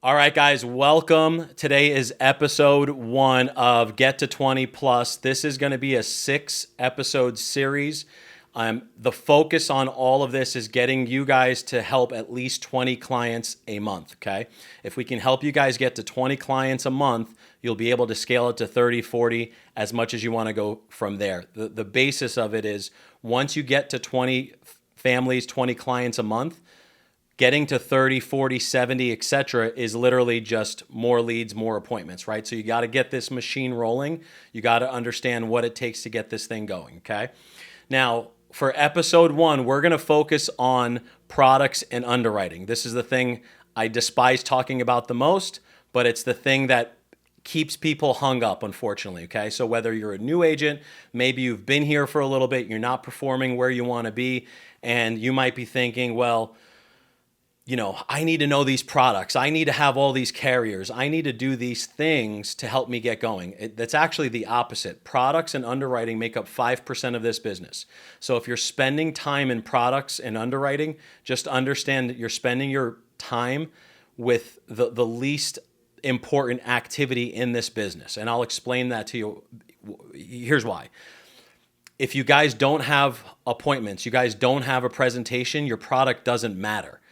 All right, guys, welcome. Today is episode 1 of Get to 20 Plus. This is going to be a 6-episode series. The focus on all of this is getting you guys to help at least 20 clients a month, okay? If we can help you guys get to 20 clients a month, you'll be able to scale it to 30, 40, as much as you want to go from there. The basis of it is once you get to 20 families, 20 clients a month, getting to 30, 40, 70, etc. is literally just more leads, more appointments, right? So you got to get this machine rolling. You got to understand what it takes to get this thing going, okay? Now, for episode 1, we're going to focus on products and underwriting. This is the thing I despise talking about the most, but it's the thing that keeps people hung up, unfortunately, okay? So whether you're a new agent, maybe you've been here for a little bit, you're not performing where you want to be, and you might be thinking, well, I need to know these products. I need to have all these carriers. I need to do these things to help me get going. That's actually the opposite. Products and underwriting make up 5% of this business. So if you're spending time in products and underwriting, just understand that you're spending your time with the least important activity in this business. And I'll explain that to you. Here's why. If you guys don't have appointments, you guys don't have a presentation, your product doesn't matter.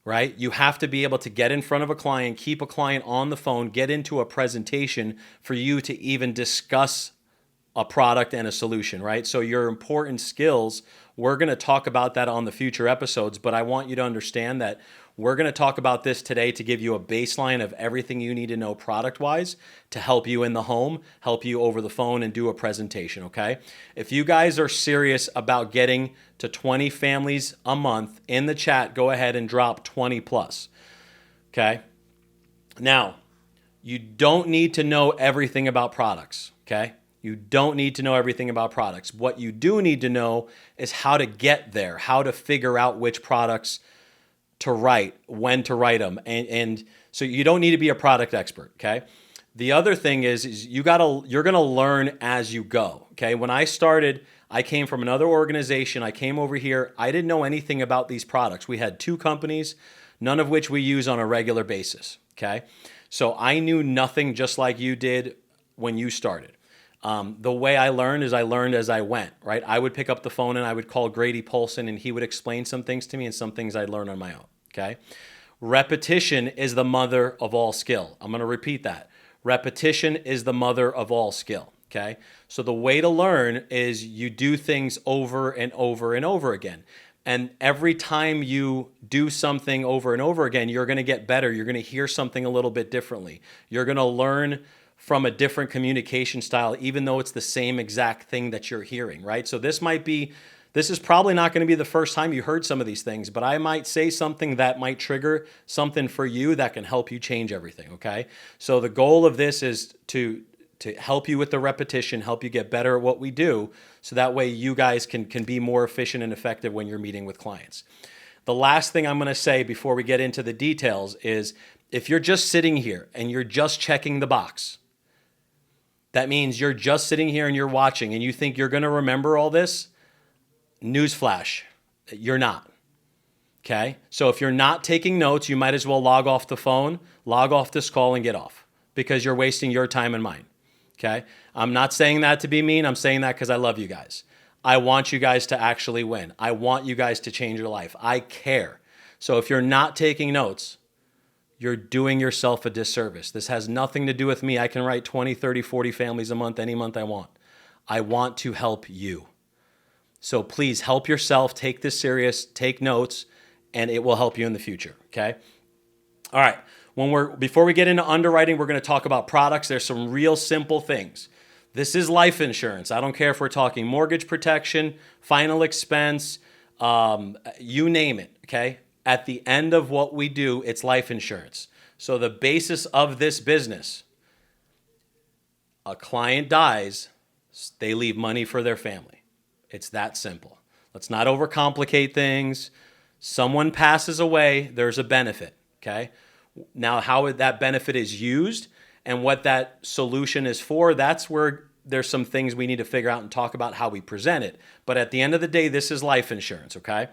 Right? You have to be able to get in front of a client, keep a client on the phone, get into a presentation for you to even discuss a product and a solution, right? So your important skills, we're going to talk about that on the future episodes, but I want you to understand that we're going to talk about this today to give you a baseline of everything you need to know product-wise to help you in the home, help you over the phone, and do a presentation, okay? If you guys are serious about getting to 20 families a month, in the chat, go ahead and drop 20 plus, okay? Now, you don't need to know everything about products, okay? You don't need to know everything about products. What you do need to know is how to get there, how to figure out which products to write, when to write them. And so you don't need to be a product expert, okay? The other thing is you're going to learn as you go, okay? When I started, I came from another organization. I came over here. I didn't know anything about these products. We had 2 companies, none of which we use on a regular basis, okay? So I knew nothing, just like you did when you started. The way I learned is I learned as I went, right? I would pick up the phone and I would call Grady Polson and he would explain some things to me and some things I'd learn on my own, okay? Repetition is the mother of all skill. I'm going to repeat that. Repetition is the mother of all skill, okay? So the way to learn is you do things over and over and over again. And every time you do something over and over again, you're going to get better. You're going to hear something a little bit differently. You're going to learn from a different communication style, even though it's the same exact thing that you're hearing, right? So this is probably not going to be the first time you heard some of these things, but I might say something that might trigger something for you that can help you change everything, okay? So the goal of this is to help you with the repetition, help you get better at what we do, so that way you guys can be more efficient and effective when you're meeting with clients. The last thing I'm going to say before we get into the details is if you're just sitting here and you're just checking the box, that means you're just sitting here and you're watching and you think you're going to remember all this. Newsflash, you're not. Okay? So if you're not taking notes, you might as well log off the phone, log off this call and get off because you're wasting your time and mine. Okay? I'm not saying that to be mean. I'm saying that because I love you guys. I want you guys to actually win. I want you guys to change your life. I care. So if you're not taking notes, you're doing yourself a disservice. This has nothing to do with me. I can write 20, 30, 40 families a month, any month I want. I want to help you. So please help yourself, take this serious, take notes, and it will help you in the future, okay? All right, before we get into underwriting, we're going to talk about products. There's some real simple things. This is life insurance. I don't care if we're talking mortgage protection, final expense, you name it, okay? At the end of what we do, it's life insurance. So the basis of this business, a client dies, they leave money for their family. It's that simple. Let's not overcomplicate things. Someone passes away, there's a benefit, okay? Now, how that benefit is used and what that solution is for, that's where there's some things we need to figure out and talk about how we present it. But at the end of the day, this is life insurance, okay?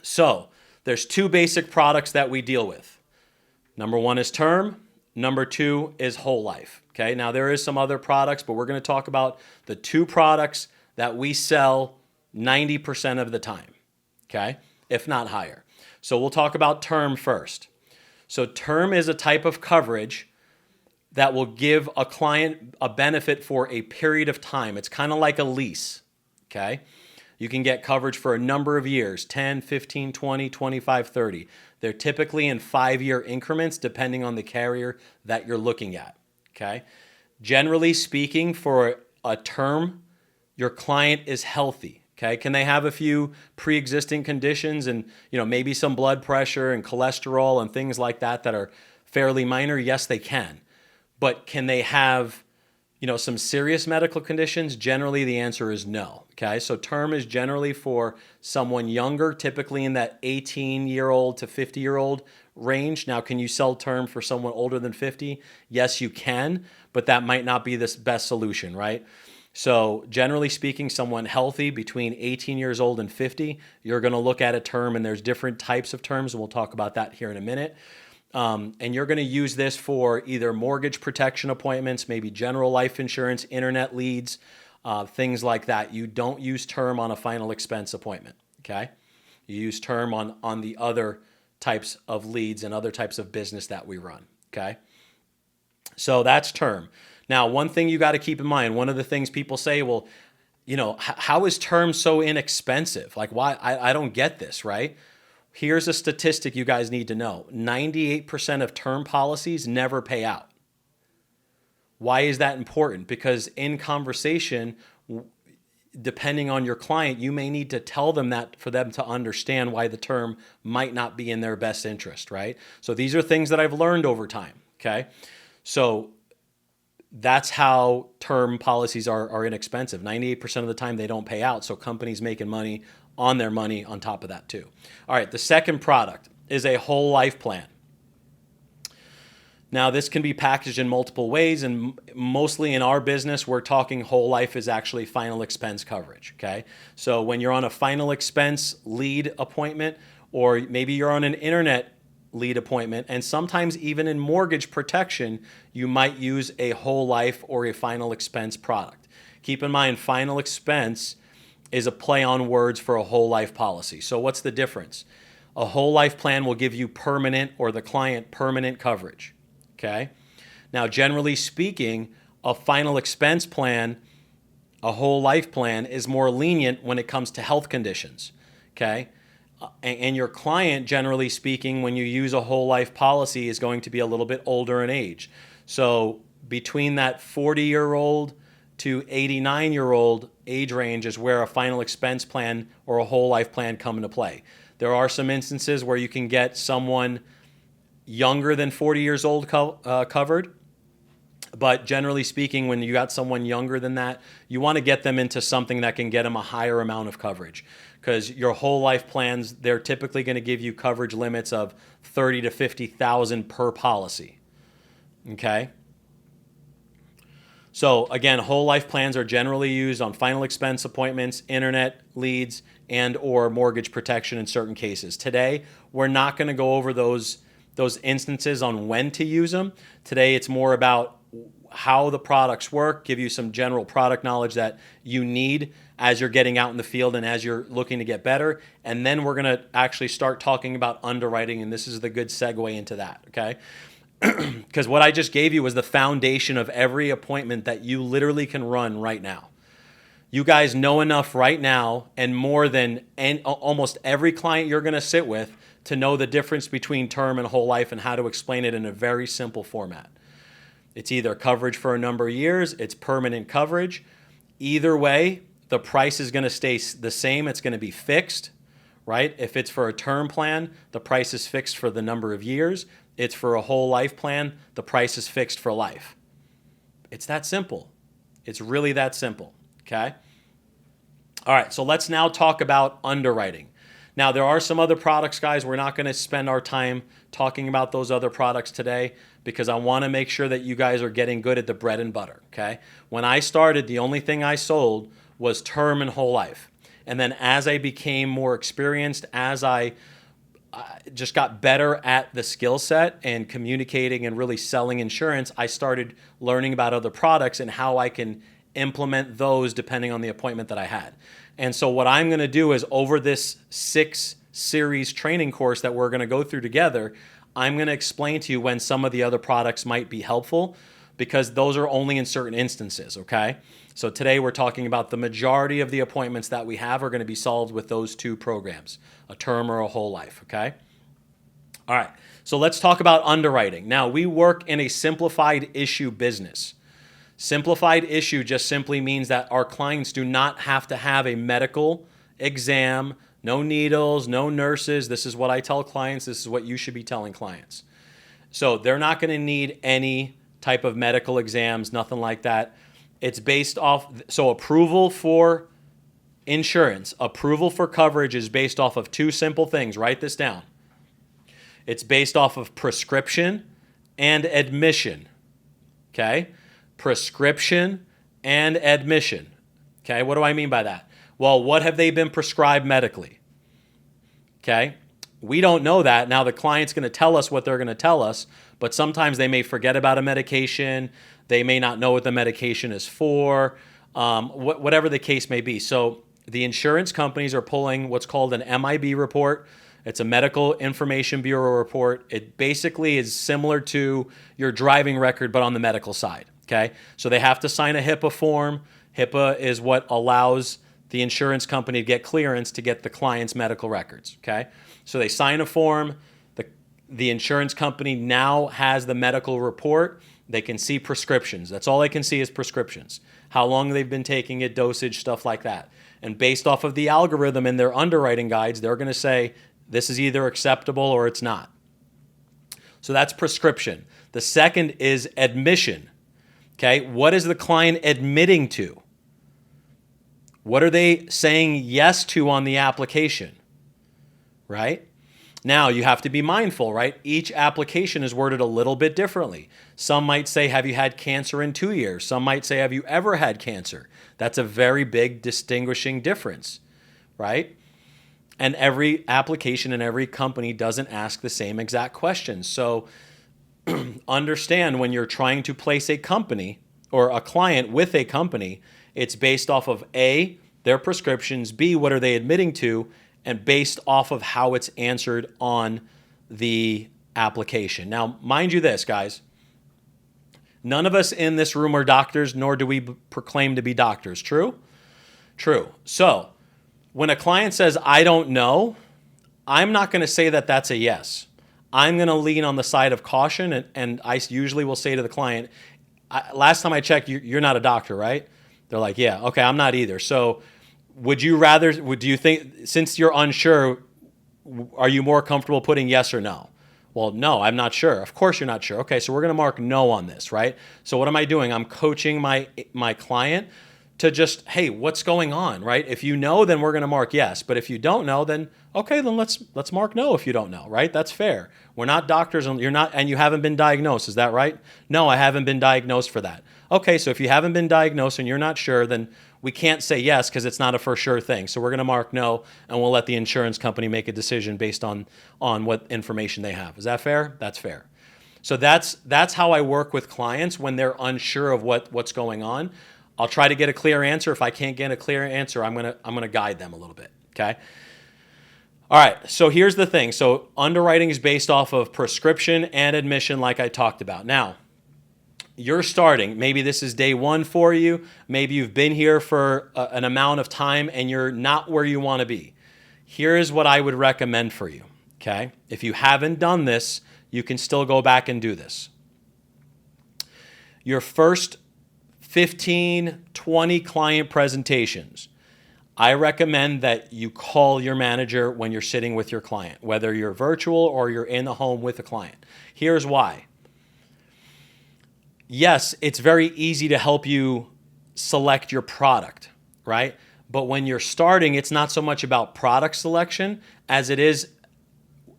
So there's 2 basic products that we deal with. Number one is term. Number two is whole life. Okay. Now there is some other products, but we're going to talk about the two products that we sell 90% of the time. Okay. If not higher. So we'll talk about term first. So term is a type of coverage that will give a client a benefit for a period of time. It's kind of like a lease. Okay. You can get coverage for a number of years, 10, 15, 20, 25, 30. They're typically in 5-year increments depending on the carrier that you're looking at, okay? Generally speaking, for a term, your client is healthy, okay? Can they have a few pre-existing conditions and, maybe some blood pressure and cholesterol and things like that that are fairly minor? Yes, they can. But can they have some serious medical conditions? Generally, the answer is no. Okay, so term is generally for someone younger, typically in that 18-year-old to 50-year-old range. Now, can you sell term for someone older than 50? Yes, you can, but that might not be the best solution, right? So generally speaking, someone healthy between 18 years old and 50, you're going to look at a term, and there's different types of terms, and we'll talk about that here in a minute. And you're going to use this for either mortgage protection appointments, maybe general life insurance, internet leads, things like that. You don't use term on a final expense appointment, okay? You use term on the other types of leads and other types of business that we run, okay? So that's term. Now, one thing you got to keep in mind, one of the things people say, well, how is term so inexpensive? Like, why? I don't get this, right? Here's a statistic you guys need to know. 98% of term policies never pay out. Why is that important? Because in conversation, depending on your client, you may need to tell them that for them to understand why the term might not be in their best interest, right? So these are things that I've learned over time, okay? So that's how term policies are inexpensive. 98% of the time they don't pay out, so companies making money on their money on top of that too. All right, the second product is a whole life plan. Now, this can be packaged in multiple ways, and mostly in our business, we're talking whole life is actually final expense coverage, okay? So when you're on a final expense lead appointment, or maybe you're on an internet lead appointment, and sometimes even in mortgage protection, you might use a whole life or a final expense product. Keep in mind, final expense is a play on words for a whole life policy. So what's the difference? A whole life plan will give you permanent, or the client permanent coverage, okay? Now, generally speaking, a final expense plan, a whole life plan, is more lenient when it comes to health conditions, okay? And your client, generally speaking, when you use a whole life policy, is going to be a little bit older in age. So between that 40-year-old to 89-year-old age range is where a final expense plan or a whole life plan come into play. There are some instances where you can get someone younger than 40 years old covered, but generally speaking, when you got someone younger than that, you want to get them into something that can get them a higher amount of coverage, because your whole life plans, they're typically going to give you coverage limits of 30 to 50,000 per policy. Okay? So again, whole life plans are generally used on final expense appointments, internet leads, and or mortgage protection in certain cases. Today, we're not going to go over those instances on when to use them. Today, it's more about how the products work, give you some general product knowledge that you need as you're getting out in the field and as you're looking to get better. And then we're going to actually start talking about underwriting, and this is the good segue into that, okay? Because what I just gave you was the foundation of every appointment that you literally can run right now. You guys know enough right now, and more than almost every client you're going to sit with, to know the difference between term and whole life and how to explain it in a very simple format. It's either coverage for a number of years, it's permanent coverage. Either way, the price is going to stay the same. It's going to be fixed, right? If it's for a term plan, the price is fixed for the number of years. It's for a whole life plan, the price is fixed for life. It's that simple. It's really that simple, okay? All right, so let's now talk about underwriting. Now, there are some other products, guys. We're not going to spend our time talking about those other products today because I want to make sure that you guys are getting good at the bread and butter, okay? When I started, the only thing I sold was term and whole life. And then as I became more experienced, as I just got better at the skill set and communicating and really selling insurance, I started learning about other products and how I can implement those depending on the appointment that I had. And so what I'm going to do is over this 6-series training course that we're going to go through together, I'm going to explain to you when some of the other products might be helpful, because those are only in certain instances, okay? So today we're talking about the majority of the appointments that we have are going to be solved with those 2 programs, a term or a whole life, okay? All right, so let's talk about underwriting. Now, we work in a simplified issue business. Simplified issue just simply means that our clients do not have to have a medical exam, no needles, no nurses. This is what I tell clients. This is what you should be telling clients. So they're not going to need any type of medical exams, nothing like that. It's based off, so approval for insurance, approval for coverage is based off of 2 simple things. Write this down. It's based off of prescription and admission, okay? Prescription and admission, okay? What do I mean by that? Well, what have they been prescribed medically, okay? We don't know that. Now the client's going to tell us what they're going to tell us, but sometimes they may forget about a medication. They may not know what the medication is for, whatever the case may be. So the insurance companies are pulling what's called an MIB report. It's a Medical Information Bureau report. It basically is similar to your driving record, but on the medical side, okay? So they have to sign a HIPAA form. HIPAA is what allows the insurance company to get clearance to get the client's medical records, okay? So they sign a form. The insurance company now has the medical report. They can see prescriptions. That's all they can see is prescriptions. How long they've been taking it, dosage, stuff like that. And based off of the algorithm in their underwriting guides, they're going to say this is either acceptable or it's not. So that's prescription. The second is admission. Okay, what is the client admitting to? What are they saying yes to on the application? Right? Now, you have to be mindful, right? Each application is worded a little bit differently. Some might say, have you had cancer in 2 years? Some might say, have you ever had cancer? That's a very big distinguishing difference, right? And every application and every company doesn't ask the same exact questions. So understand when you're trying to place a company or a client with a company, it's based off of A, their prescriptions, B, what are they admitting to, and based off of how it's answered on the application. Now, mind you this, guys, none of us in this room are doctors, nor do we proclaim to be doctors. True? True. So when a client says, I don't know, I'm not going to say that that's a yes. I'm going to lean on the side of caution, and I usually will say to the client, last time I checked, you're not a doctor, right? They're like, yeah, okay, I'm not either. So do you think, since you're unsure, are you more comfortable putting yes or no? Well, no, I'm not sure. Of course you're not sure. Okay, so we're going to mark no on this, right? So what am I doing? I'm coaching my client to just, hey, what's going on, right? If you know, then we're going to mark yes. But if you don't know, then okay, then let's mark no if you don't know, right? That's fair. We're not doctors, and you haven't been diagnosed. Is that right? No, I haven't been diagnosed for that. Okay, so if you haven't been diagnosed and you're not sure, then we can't say yes because it's not a for sure thing. So we're going to mark no, and we'll let the insurance company make a decision based on what information they have. Is that fair? That's fair. So that's how I work with clients when they're unsure of what's going on. I'll try to get a clear answer. If I can't get a clear answer, I'm gonna guide them a little bit. Okay. All right. So here's the thing. So underwriting is based off of prescription and admission, like I talked about. Now, you're starting. Maybe this is day one for you. Maybe you've been here for an amount of time and you're not where you want to be. Here's what I would recommend for you. Okay. If you haven't done this, you can still go back and do this. Your first 15, 20 client presentations, I recommend that you call your manager when you're sitting with your client, whether you're virtual or you're in the home with a client. Here's why. Yes, it's very easy to help you select your product, right? But when you're starting, it's not so much about product selection as it is,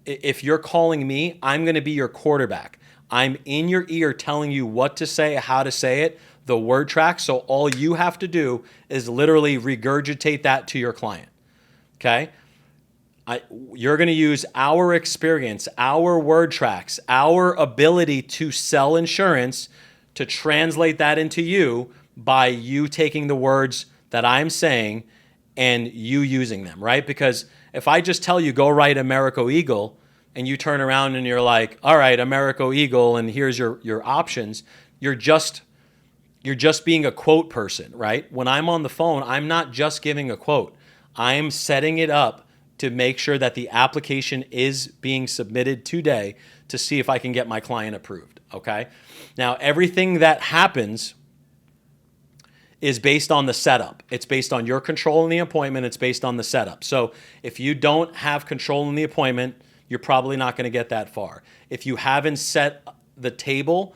if you're calling me, I'm going to be your quarterback. I'm in your ear telling you what to say, how to say it, the word track. So all you have to do is literally regurgitate that to your client. Okay? You're going to use our experience, our word tracks, our ability to sell insurance to translate that into you by you taking the words that I'm saying and you using them, right? Because if I just tell you, go write Americo Eagle, and you turn around and you're like, all right, Americo Eagle, and here's your options, you're just being a quote person, right? When I'm on the phone, I'm not just giving a quote. I'm setting it up to make sure that the application is being submitted today to see if I can get my client approved, okay? Now, everything that happens is based on the setup. It's based on your control in the appointment. It's based on the setup. So if you don't have control in the appointment, you're probably not going to get that far. If you haven't set the table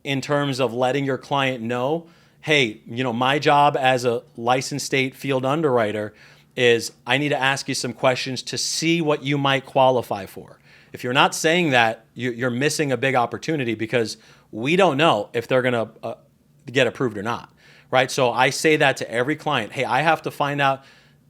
in terms of letting your client know, hey, my job as a licensed state field underwriter is I need to ask you some questions to see what you might qualify for. If you're not saying that, you're missing a big opportunity because we don't know if they're going to get approved or not, right? So I say that to every client. Hey, I have to find out.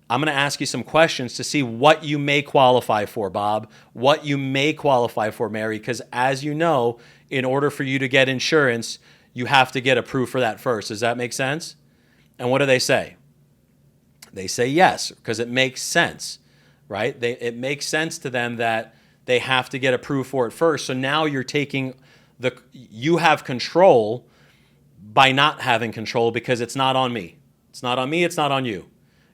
I'm going to ask you some questions to see what you may qualify for, Bob, what you may qualify for, Mary, because as you know, in order for you to get insurance, you have to get approved for that first. Does that make sense? And what do they say? They say yes, because it makes sense, right? It makes sense to them that they have to get approved for it first. So now you have control by not having control because it's not on me. It's not on me, it's not on you.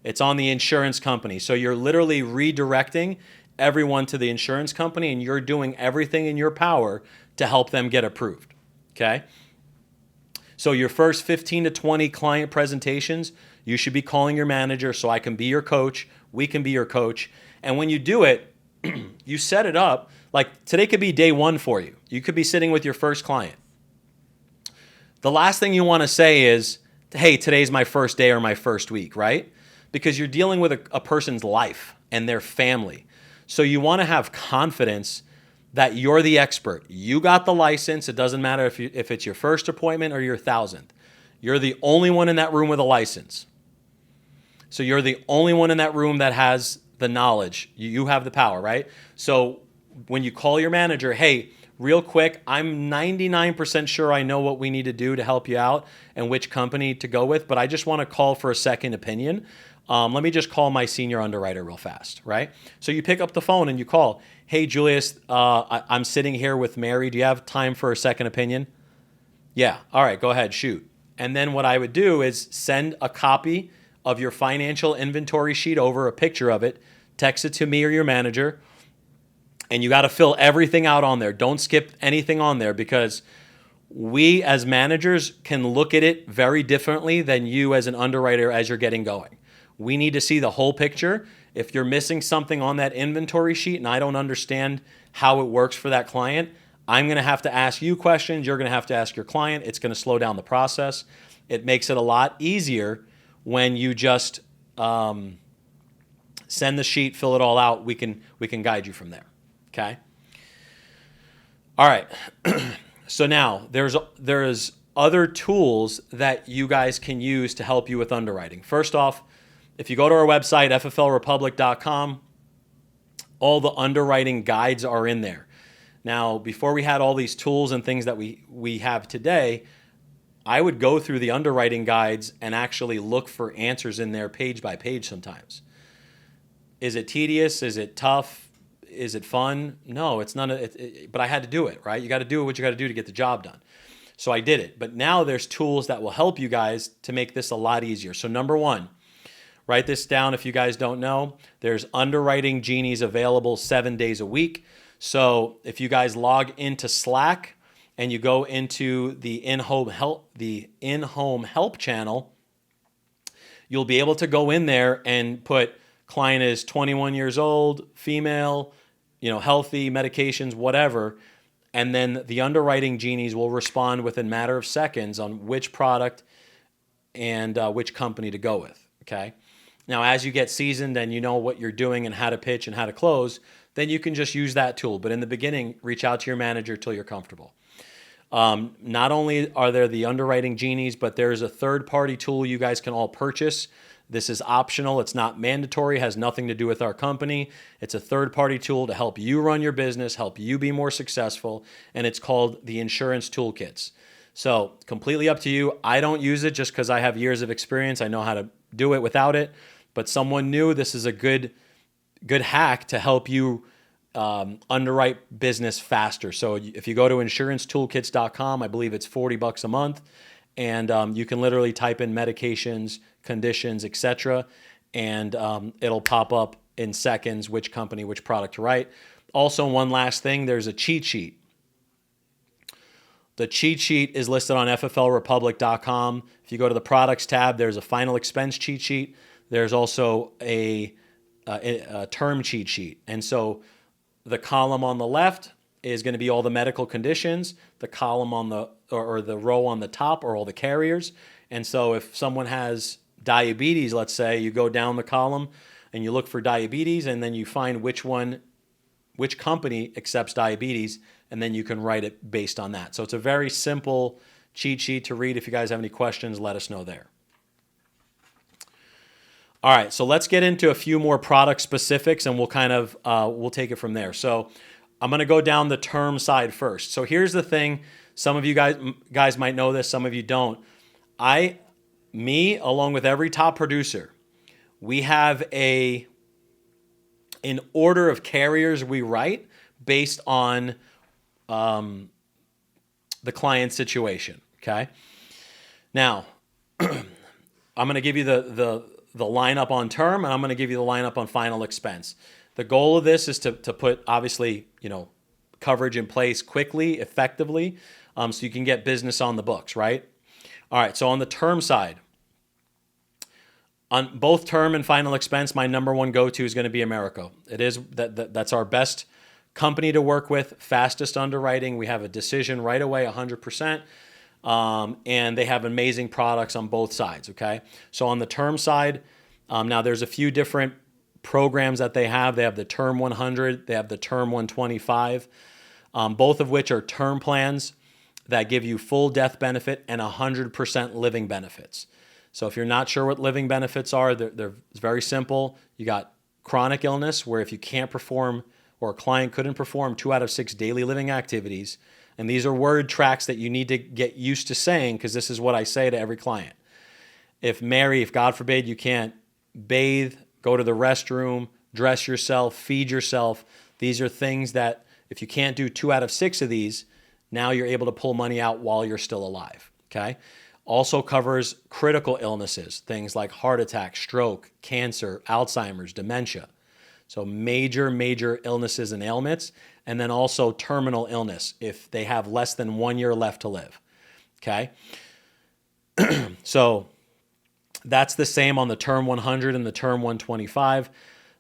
It's on the insurance company. So you're literally redirecting everyone to the insurance company and you're doing everything in your power to help them get approved, okay? So your first 15 to 20 client presentations, you should be calling your manager so I can be your coach, we can be your coach. And when you do it, you set it up, like today could be day one for you. You could be sitting with your first client. The last thing you want to say is, hey, today's my first day or my first week, right? Because you're dealing with a person's life and their family. So you want to have confidence that you're the expert. You got the license. It doesn't matter if it's your first appointment or your 1,000th. You're the only one in that room with a license. So you're the only one in that room that has the knowledge. You have the power, right? So when you call your manager, hey, real quick, I'm 99% sure I know what we need to do to help you out and which company to go with, but I just want to call for a second opinion. Let me just call my senior underwriter real fast, right? So you pick up the phone and you call, hey, Julius, I'm sitting here with Mary. Do you have time for a second opinion? Yeah. All right, go ahead, shoot. And then what I would do is send a copy of your financial inventory sheet over, a picture of it, text it to me or your manager, and you got to fill everything out on there. Don't skip anything on there because we as managers can look at it very differently than you as an underwriter as you're getting going. We need to see the whole picture. If you're missing something on that inventory sheet and I don't understand how it works for that client, I'm going to have to ask you questions. You're going to have to ask your client. It's going to slow down the process. It makes it a lot easier when you just send the sheet, fill it all out. We can guide you from there. Okay. All right. So now there's other tools that you guys can use to help you with underwriting. First off, if you go to our website, fflrepublic.com, all the underwriting guides are in there. Now, before we had all these tools and things that we have today, I would go through the underwriting guides and actually look for answers in there page by page sometimes. Is it tedious? Is it tough? Is it fun? No, it's none of it, but I had to do it, right? You got to do what you got to do to get the job done. So I did it. But now there's tools that will help you guys to make this a lot easier. So number one, write this down if you guys don't know. There's underwriting genies available 7 days a week. So if you guys log into Slack and you go into the in-home help channel, you'll be able to go in there and put client is 21 years old, female, healthy, medications, whatever. And then the underwriting genies will respond within a matter of seconds on which product and which company to go with, okay? Now, as you get seasoned and you know what you're doing and how to pitch and how to close, then you can just use that tool. But in the beginning, reach out to your manager till you're comfortable. Not only are there the underwriting genies, but there's a third-party tool you guys can all purchase This is optional. It's not mandatory, has nothing to do with our company. It's a third-party tool to help you run your business, help you be more successful, and it's called the Insurance Toolkits. So completely up to you. I don't use it just because I have years of experience. I know how to do it without it, but someone new, this is a good hack to help you underwrite business faster. So if you go to insurancetoolkits.com, I believe it's $40 a month, and you can literally type in medications, conditions, etc., and it'll pop up in seconds which company, which product to write. Also, one last thing, there's a cheat sheet. The cheat sheet is listed on fflrepublic.com. If you go to the products tab, there's a final expense cheat sheet. There's also a term cheat sheet. And so the column on the left is going to be all the medical conditions. The column on the or the row on the top are all the carriers. And so if someone has diabetes, let's say, you go down the column and you look for diabetes, and then you find which company accepts diabetes, and then you can write it based on that. So it's a very simple cheat sheet to read. If you guys have any questions, let us know there. All right, so let's get into a few more product specifics, and we'll kind of we'll take it from there. So I'm going to go down the term side first. So here's the thing: some of you guys might know this, some of you don't. Me, along with every top producer, we have an order of carriers we write based on the client situation. Okay. Now, I'm going to give you the lineup on term, and I'm going to give you the lineup on final expense. The goal of this is to put, obviously, coverage in place quickly, effectively, so you can get business on the books, right? All right, so on the term side, on both term and final expense, my number one go-to is going to be Americo. It is that's our best company to work with, fastest underwriting. We have a decision right away, 100%. And they have amazing products on both sides, okay? So on the term side, now there's a few different programs that they have. They have the Term 100, they have the Term 125, both of which are term plans that give you full death benefit and 100% living benefits. So if you're not sure what living benefits are, they're very simple. You got chronic illness, where if you can't perform, or a client couldn't perform 2 out of 6 daily living activities, and these are word tracks that you need to get used to saying, because this is what I say to every client. If God forbid, you can't bathe, go to the restroom, dress yourself, feed yourself, these are things that if you can't do 2 out of 6 of these, now you're able to pull money out while you're still alive, okay? Also covers critical illnesses, things like heart attack, stroke, cancer, Alzheimer's, dementia. So major illnesses and ailments, and then also terminal illness if they have less than 1 year left to live, okay? So that's the same on the Term 100 and the Term 125.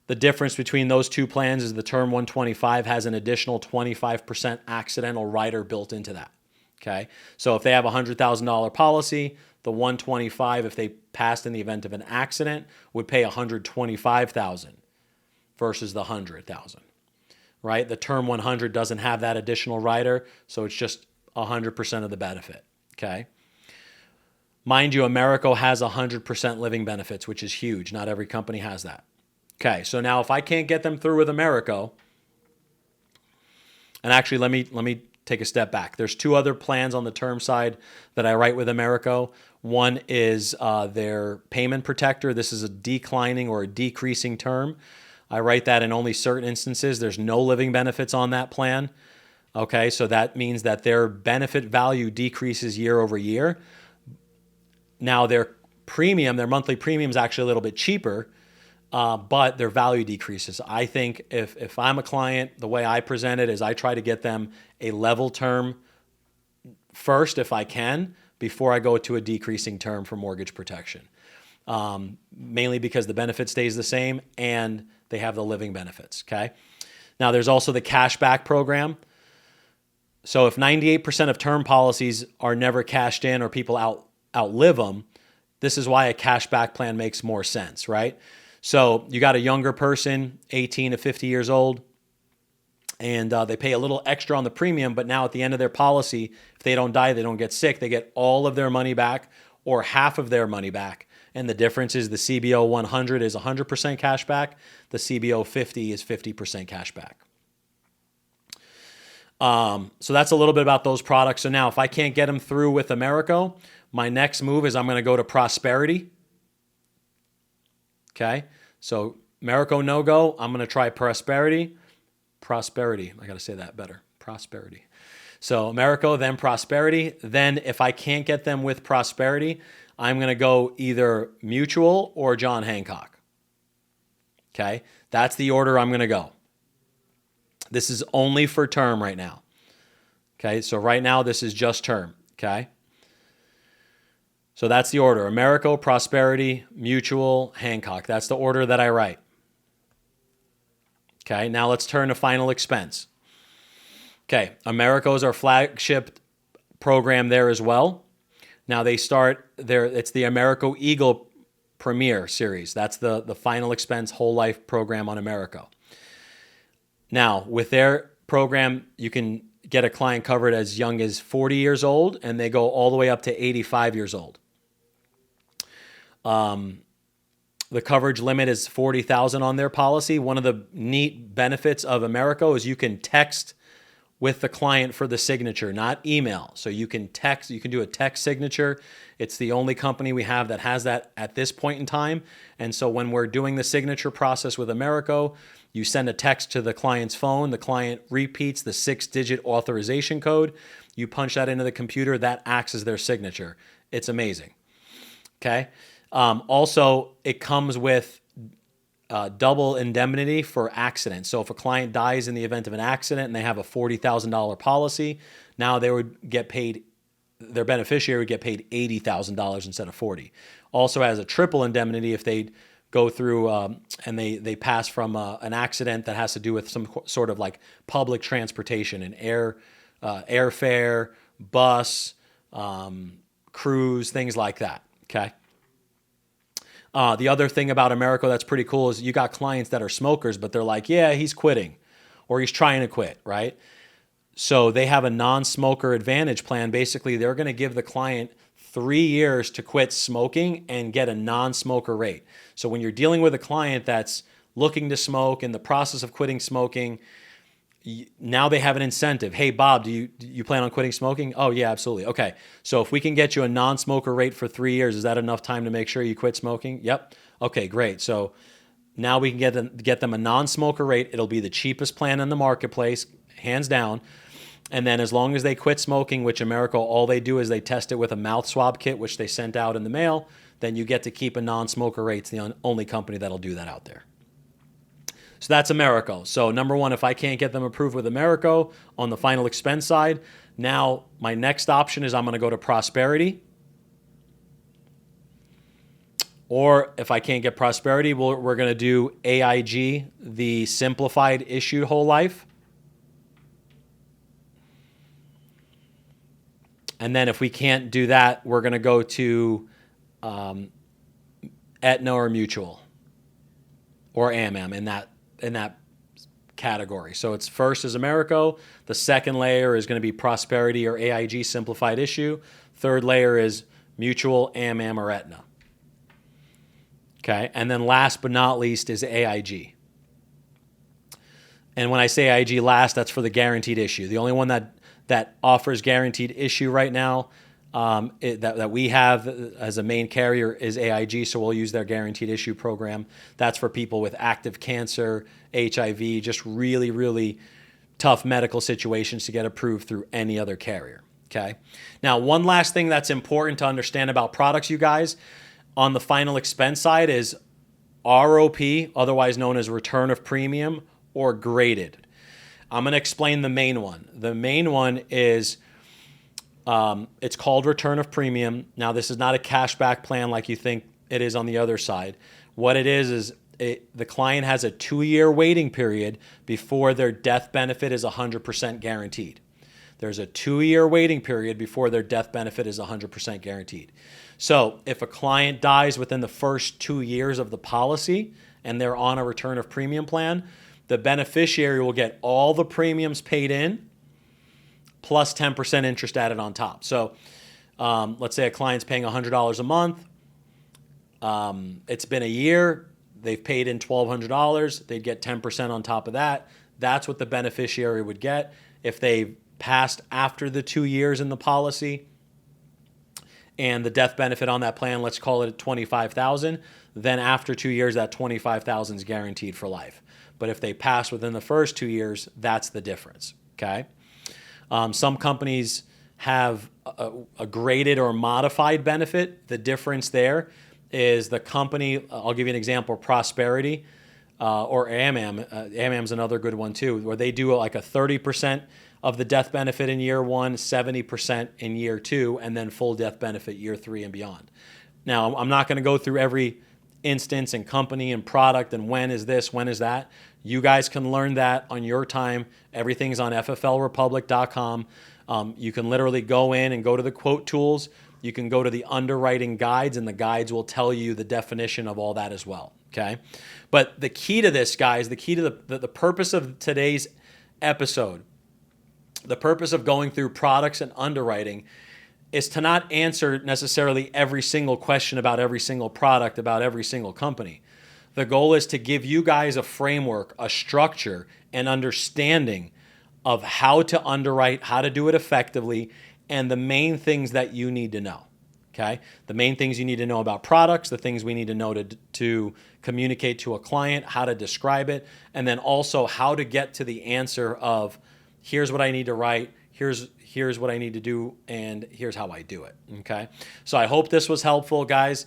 The difference between those two plans is the Term 125 has an additional 25% accidental rider built into that, okay? So if they have a $100,000 policy, the 125, if they passed in the event of an accident, would pay $125,000 versus the 100,000. Right? The Term 100 doesn't have that additional rider, so it's just 100% of the benefit, okay? Mind you, Americo has 100% living benefits, which is huge. Not every company has that. Okay, so now if I can't get them through with Americo, and actually let me take a step back. There's 2 other plans on the term side that I write with Americo. One is their payment protector. This is a declining or a decreasing term. I write that in only certain instances. There's no living benefits on that plan. Okay, so that means that their benefit value decreases year over year. Now their monthly premium is actually a little bit cheaper, but their value decreases. I think if I'm a client, the way I present it is I try to get them a level term first if I can, before I go to a decreasing term for mortgage protection. Mainly because the benefit stays the same and they have the living benefits, okay? Now, there's also the cashback program. So if 98% of term policies are never cashed in or people outlive them, this is why a cashback plan makes more sense, right? So you got a younger person, 18 to 50 years old, and they pay a little extra on the premium, but now at the end of their policy, if they don't die, they don't get sick, they get all of their money back or half of their money back. And the difference is the CBO 100 is 100% cash back. The CBO 50 is 50% cash back. So that's a little bit about those products. So now if I can't get them through with Americo, my next move is I'm going to go to Prosperity. Okay. So Americo no-go. I'm going to try Prosperity. Prosperity. I got to say that better. Prosperity. So Americo, then Prosperity. Then if I can't get them with Prosperity, I'm going to go either Mutual or John Hancock. Okay. That's the order I'm going to go. This is only for term right now. Okay, so right now this is just term. Okay, so that's the order: Americo, Prosperity, Mutual, Hancock. That's the order that I write. Okay, now let's turn to final expense. Okay, Americo is our flagship program there as well. Now they start there. It's the Americo Eagle Premier Series. That's the final expense whole life program on Americo. Now, with their program, you can get a client covered as young as 40 years old, and they go all the way up to 85 years old. The coverage limit is $40,000 on their policy. One of the neat benefits of Americo is you can text with the client for the signature, not email. So you can text, you can do a text signature. It's the only company we have that has that at this point in time. And so when we're doing the signature process with Americo, you send a text to the client's phone. The client repeats the 6-digit authorization code. You punch that into the computer. That acts as their signature. It's amazing. Okay. Also, it comes with double indemnity for accidents. So if a client dies in the event of an accident and they have a $40,000 policy, now they would get paid, their beneficiary would get paid $80,000 instead of $40,000. Also has a triple indemnity if they go through and they pass from an accident that has to do with some sort of like public transportation, an airfare, bus, cruise, things like that. Okay. The other thing about Americo that's pretty cool is you got clients that are smokers, but they're like, yeah, he's quitting or he's trying to quit, right? So they have a non-smoker advantage plan. Basically, they're going to give the client 3 years to quit smoking and get a non-smoker rate. So when you're dealing with a client that's looking to smoke, in the process of quitting smoking, now they have an incentive. Hey, Bob, do you plan on quitting smoking? Oh, yeah, absolutely. Okay. So if we can get you a non-smoker rate for 3 years, is that enough time to make sure you quit smoking? Yep. Okay, great. So now we can get them a non-smoker rate. It'll be the cheapest plan in the marketplace, hands down. And then as long as they quit smoking, which Americo, all they do is they test it with a mouth swab kit, which they sent out in the mail, then you get to keep a non-smoker rate. It's the only company that'll do that out there. So that's Americo. So number one, if I can't get them approved with Americo on the final expense side, now my next option is I'm going to go to Prosperity. Or if I can't get Prosperity, we're going to do AIG, the simplified issued whole life. And then if we can't do that, we're going to go to Aetna or Mutual or AMM in that category. So it's first is Americo. The second layer is going to be Prosperity or AIG simplified issue. Third layer is Mutual, AMM, or Aetna. Okay. And then last but not least is AIG. And when I say AIG last, that's for the guaranteed issue. The only one that offers guaranteed issue right now that we have as a main carrier is AIG, so we'll use their guaranteed issue program. That's for people with active cancer, HIV, just really, really tough medical situations to get approved through any other carrier. Okay. Now, one last thing that's important to understand about products, you guys, on the final expense side is ROP, otherwise known as return of premium, or graded. I'm going to explain the main one. The main one is it's called return of premium. Now, this is not a cashback plan like you think it is on the other side. What it is the client has a 2-year waiting period before their death benefit is 100% guaranteed. There's a 2-year waiting period before their death benefit is 100% guaranteed. So if a client dies within the first 2 years of the policy and they're on a return of premium plan, the beneficiary will get all the premiums paid in plus 10% interest added on top. So let's say a client's paying $100 a month. It's been a year. They've paid in $1,200. They'd get 10% on top of that. That's what the beneficiary would get. If they passed after the 2 years in the policy and the death benefit on that plan, let's call it $25,000, then after 2 years, that $25,000 is guaranteed for life. But if they pass within the first 2 years, that's the difference, okay? Some companies have a graded or modified benefit. The difference there is the company, I'll give you an example, Prosperity or AMAM. AMAM's another good one too, where they do like a 30% of the death benefit in year 1, 70% in year 2, and then full death benefit year 3 and beyond. Now, I'm not going to go through every instance and company and product and when is this, when is that. You guys can learn that on your time. Everything's on fflrepublic.com. You can literally go in and go to the quote tools. You can go to the underwriting guides, and the guides will tell you the definition of all that as well, okay? But the key to this, guys, the key to the purpose of today's episode, the purpose of going through products and underwriting is to not answer necessarily every single question about every single product, about every single company. The goal is to give you guys a framework, a structure, an understanding of how to underwrite, how to do it effectively, and the main things that you need to know, okay? The main things you need to know about products, the things we need to know to communicate to a client, how to describe it, and then also how to get to the answer of here's what I need to write, here's what I need to do, and here's how I do it, okay? So I hope this was helpful, guys.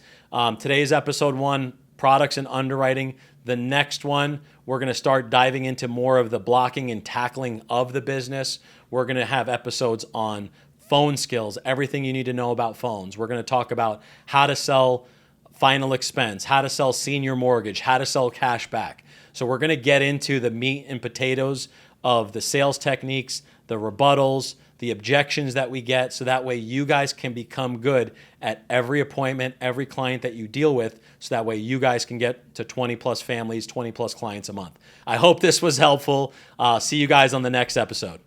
Today's episode 1, products and underwriting. The next one, we're going to start diving into more of the blocking and tackling of the business. We're going to have episodes on phone skills, everything you need to know about phones. We're going to talk about how to sell final expense, how to sell senior mortgage, how to sell cash back. So we're going to get into the meat and potatoes of the sales techniques, the rebuttals, the objections that we get, so that way you guys can become good at every appointment, every client that you deal with, so that way you guys can get to 20 plus families, 20 plus clients a month. I hope this was helpful. See you guys on the next episode.